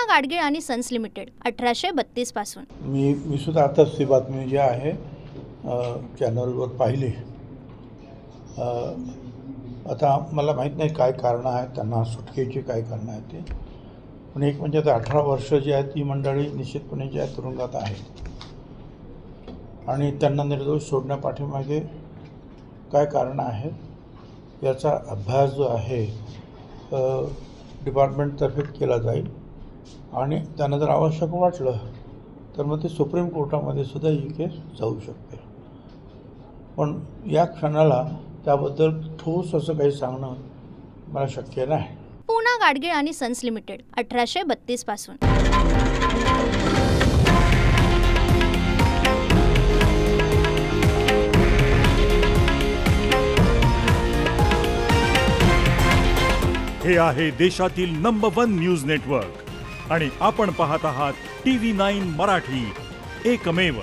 गाडगीळ आणि sons limited 1832 पासून। मी सुद्धा आताच ती बातमी जी आहे चॅनलवर पाहिली। आता मला माहीत नाही काय कारण आहे त्यांना सुटकेची, काय कारण आहे ते, पण एक म्हणजे 18 वर्ष जी आहेत ती मंडळी निश्चितपणे ज्या तुरुंगात आहेत आणि त्यांना निर्दोष सोडण्यापाठीमागे काय कारण आहे याचा अभ्यास जो आहे डिपार्टमेंटतर्फे केला जाईल आणि त्यांना जर आवश्यक वाटलं तर मग ते सुप्रीम कोर्टामध्ये सुद्धा ही केस जाऊ शकते। पण या क्षणाला त्याबद्दल ठोस असं काही सांगणं मला शक्य नाही। पूना गाडगीळ आणि सन्स लिमिटेड 1832 पासून। हे आहे देशातील नंबर 1 न्यूज नेटवर्क आणि आपण पाहत आहात TV9 मराठी, एकमेव।